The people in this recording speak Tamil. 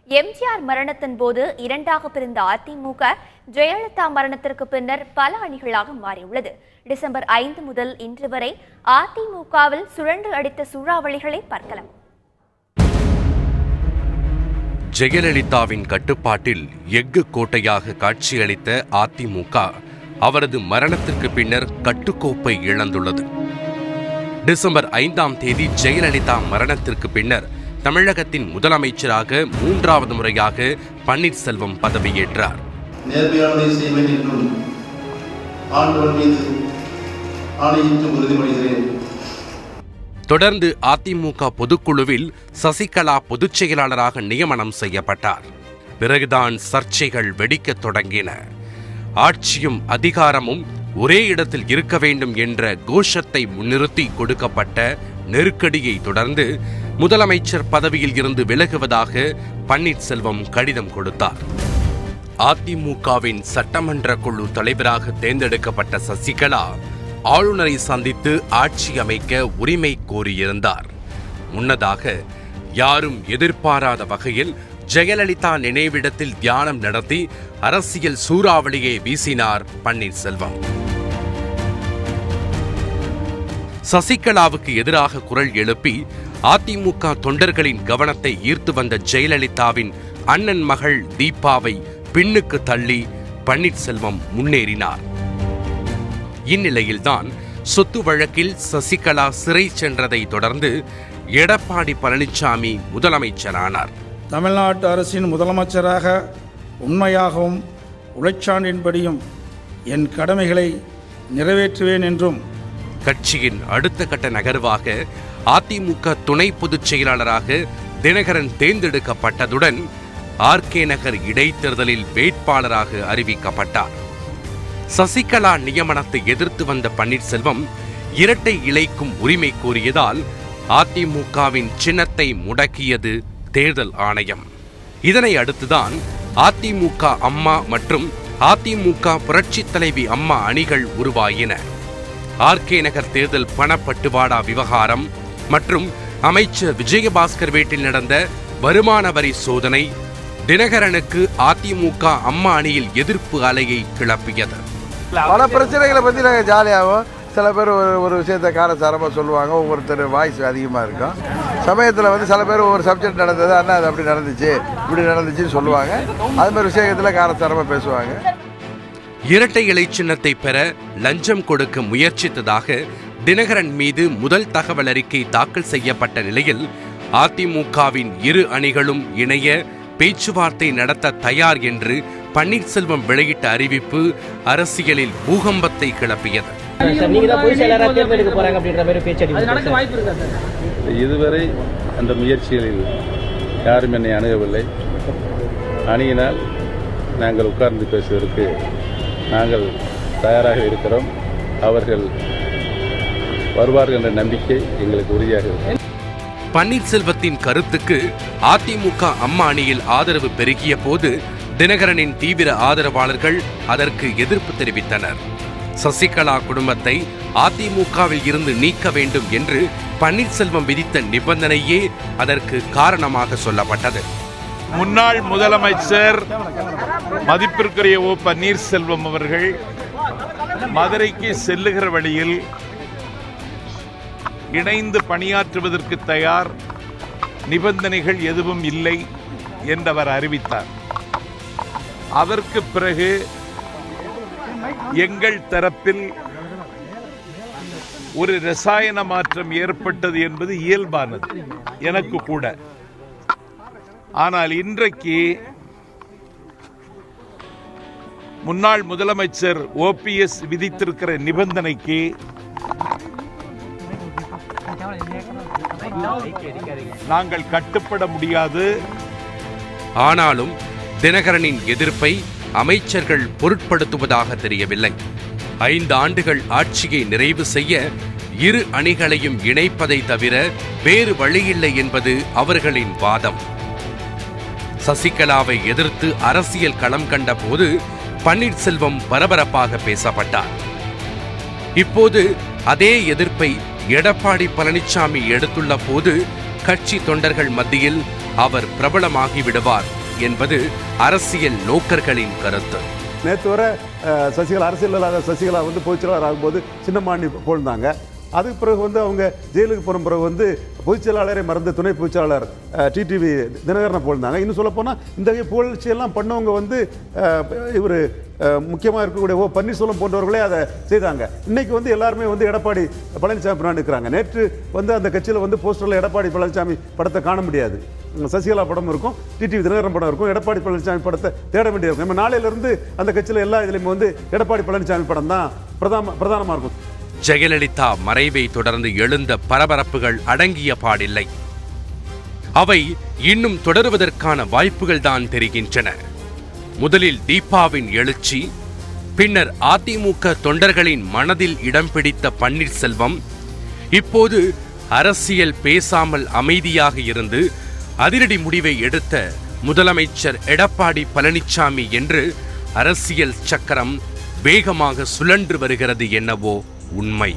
எம்ஜிஆர் மரணத்தின் போது இரண்டாக பிரிந்த அதிமுக ஜெயலலிதா மரணத்திற்கு பின்னர் பல அணிகளாக மாறியுள்ளது. டிசம்பர் 5 முதல் இன்று வரை அதிமுகவில் சுழன்று அடித்த சூறாவளிகளை பார்க்கலாம். ஜெயலலிதாவின் கட்டுப்பாட்டில் எஃகு கோட்டையாக காட்சியளித்த அதிமுக அவரது மரணத்திற்கு பின்னர் கட்டுக்கோப்பை இழந்துள்ளது. டிசம்பர் 5ஆம் தேதி ஜெயலலிதா மரணத்திற்கு பின்னர் தமிழகத்தின் முதலமைச்சராக 3வது முறையாக பன்னீர்செல்வம் பதவியேற்றார். நேர்மையானதை செய்வேன் என்றும் ஆண்டவன் மீது ஆணையிட்டு உறுதிமொழிகிறேன். தொடர்ந்து அதிமுக பொதுக்குழுவில் சசிகலா பொதுச் செயலாளராக நியமனம் செய்யப்பட்டார். பிறகுதான் சர்ச்சைகள் வெடிக்கத் தொடங்கின. ஆட்சியும் அதிகாரமும் ஒரே இடத்தில் இருக்க வேண்டும் என்ற கோஷத்தை முன்னிறுத்தி கொடுக்கப்பட்ட நெருக்கடியை தொடர்ந்து முதலமைச்சர் பதவியில் இருந்து விலகுவதாக பன்னீர்செல்வம் கடிதம் கொடுத்தார். அதிமுகவின் சட்டமன்ற குழு தலைவராக தேர்ந்தெடுக்கப்பட்ட சசிகலா ஆளுநரை சந்தித்து ஆட்சி அமைக்க உரிமை கோரியிருந்தார். முன்னதாக யாரும் எதிர்பாராத வகையில் ஜெயலலிதா நினைவிடத்தில் தியானம் நடத்தி அரசியல் சூறாவளியை வீசினார் பன்னீர்செல்வம். சசிகலாவுக்கு எதிராக குரல் எழுப்பி அதிமுக தொண்டர்களின் கவனத்தை ஈர்த்து வந்த ஜெயலலிதாவின் அண்ணன் மகள் தீபாவை பின்னுக்கு தள்ளி பன்னீர்செல்வம் முன்னேறினார். இந்நிலையில்தான் சொத்து வழக்கில் சசிகலா சிறை சென்றதை தொடர்ந்து எடப்பாடி பழனிசாமி முதலமைச்சரானார். தமிழ்நாட்டு அரசின் முதலமைச்சராக உண்மையாகவும் உழைச்சான்றின்படியும் என் கடமைகளை நிறைவேற்றுவேன் என்றும் கட்சியின் அடுத்த கட்ட நகர்வாக அதிமுக துணை பொதுச் செயலாளராக தினகரன் தேர்ந்தெடுக்கப்பட்டதுடன் ஆர்கே நகர் இடைத்தேர்தலில் வேட்பாளராக அறிவிக்கப்பட்டார். சசிகலா நியமனத்தை எதிர்த்து வந்த பன்னீர்செல்வம் இரட்டை இலைக்கும் உரிமை கோரியதால் அதிமுகவின் சின்னத்தை முடக்கியது தேர்தல் ஆணையம். இதனை அடுத்துதான் அதிமுக அம்மா மற்றும் அதிமுக புரட்சித் தலைவி அம்மா அணிகள் உருவாயின. ஆர்கே நகர் தேர்தல் பணப்பட்டுவாடா விவகாரம் மற்றும் அமைச்சர் விஜயபாஸ்கர் வீட்டில் நடந்த வருமான வரி சோதனை தினகரனுக்கு அதிமுக அம்மா அணியில் எதிர்ப்பு அலையை கிளப்பியது. பல பிரச்சனைகளை பற்றி நாங்கள் ஜாலியாகவும் சில பேர் ஒரு விஷயத்தை காரசாரமாக சொல்லுவாங்க. ஒவ்வொருத்தர் வாய்ஸ் அதிகமாக இருக்கும். சமயத்தில் சில பேர் ஒவ்வொரு சப்ஜெக்ட் நடந்தது, அண்ணா அது அப்படி நடந்துச்சு இப்படி நடந்துச்சுன்னு சொல்லுவாங்க. அது மாதிரி விஷயத்தில் காரசாரமாக பேசுவாங்க. இரட்டை இலை சின்னத்தை பெற லஞ்சம் கொடுக்க முயற்சித்ததாக தினகரன் மீது முதல் தகவல் அறிக்கை தாக்கல் செய்யப்பட்ட நிலையில் அதிமுகவின் இரு அணிகளும் இணைய பேச்சுவார்த்தை நடத்த தயார் என்று பன்னீர்செல்வம் வெளியிட்ட அறிவிப்பு அரசியலில் பூகம்பத்தை கிளப்பியது. இதுவரை அந்த முயற்சிகளில் யாரும் என்னை அணுகவில்லை. அணுகினால் நாங்கள் உட்கார்ந்து பேசுவதற்கு நாங்கள் தயாராக இருக்கிறோம். அவர்கள் வருவார்கள் என்ற நம்பிக்கை எங்களுக்கு உறுதியாக இருக்கிறது. பன்னீர்செல்வத்தின் கருத்துக்கு அதிமுக அம்மா அணியில் ஆதரவு பெருகிய போது தினகரனின் தீவிர ஆதரவாளர்கள் அதற்கு எதிர்ப்பு தெரிவித்தனர். சசிகலா குடும்பத்தை அதிமுகவில் இருந்து நீக்க வேண்டும் என்று பன்னீர்செல்வம் விதித்த நிபந்தனையே அதற்கு காரணமாக சொல்லப்பட்டது. முன்னாள் முதலமைச்சர் மதிப்பிற்குரிய ஓ பன்னீர்செல்வம் அவர்கள் மதுரைக்கு செல்லுகிற வழியில் இணைந்து பணியாற்றுவதற்கு தயார், நிபந்தனைகள் எதுவும் இல்லை என்றவர் அறிவித்தார். அதற்கு பிறகு எங்கள் தரப்பில் ஒரு ரசாயன மாற்றம் ஏற்பட்டது என்பது இயல்பானது, எனக்கு கூட. ஆனால் இன்றைக்கு முன்னாள் முதலமைச்சர் OPS விதித்திருக்கிற நிபந்தனைக்கு நாங்கள் கட்டுப்பட முடியாது. ஆனாலும் தினகரனின் எதிர்ப்பை அமைச்சர்கள் பொருட்படுத்துவதாக தெரியவில்லை. 5 ஆண்டுகள் ஆட்சியை நிறைவு செய்ய இரு அணிகளையும் இணைப்பதை தவிர வேறு வழியில்லை என்பது அவர்களின் வாதம். சசிகலாவை எதிர்த்து அரசியல் களம் கண்ட போது பன்னீர்செல்வம் பரபரப்பாக பேசப்பட்டார். இப்போது அதே எதிர்ப்பை எடப்பாடி பழனிசாமி எடுத்துள்ள போது கட்சி தொண்டர்கள் மத்தியில் அவர் பிரபலமாகி விடுவார் என்பது அரசியல் நோக்கர்களின் கருத்து. நேற்று வரை சசிகலா அரசியல் இல்லாத சசிகலா பொதுச் செயலாளர் ஆகும்போது சின்னமாண்டி போழ்ந்தாங்க. அதுக்கு பிறகு அவங்க ஜெயிலுக்கு போன பிறகு பொதுச் செயலாளரை மறந்த துணை பொதுச் செயலாளர் டிடிவி தினகரனை போழ்ந்தாங்க. இன்னும் சொல்லப்போனால் இந்த புகழ்ச்சியெல்லாம் பண்ணவங்க இவர் முக்கியமாக இருக்கக்கூடிய பன்னீர்செல்வம் போன்றவர்களே அதை செய்தாங்க. இன்னைக்கு எல்லாருமே எடப்பாடி பழனிசாமி பின்னாடி இருக்கிறாங்க. நேற்று அந்த கட்சியில் போஸ்டரில் எடப்பாடி பழனிசாமி படத்தை காண முடியாது. சசிகலா படம் இருக்கும், டிடிவி தினகரன் படம் இருக்கும், எடப்பாடி பழனிசாமி படத்தை தேட வேண்டியிருக்கும். நம்ம நாளையிலிருந்து அந்த கட்சியில் எல்லா இதுலையும் எடப்பாடி பழனிசாமி படம் தான் பிரதானமாக இருக்கும். ஜெயலலிதா மறைவை தொடர்ந்து எழுந்த பரபரப்புகள் அடங்கிய பாடில்லை. அவை இன்னும் தொடருவதற்கான வாய்ப்புகள் தான் தெரிகின்றன. முதலில் தீபாவின் எழுச்சி, பின்னர் அதிமுக தொண்டர்களின் மனதில் இடம் பிடித்த பன்னீர்செல்வம், இப்போது அரசியல் பேசாமல் அமைதியாக இருந்து அதிரடி முடிவை எடுத்த முதலமைச்சர் எடப்பாடி பழனிசாமி என்று அரசியல் சக்கரம் வேகமாக சுழன்று வருகிறது என்னவோ உண்மை.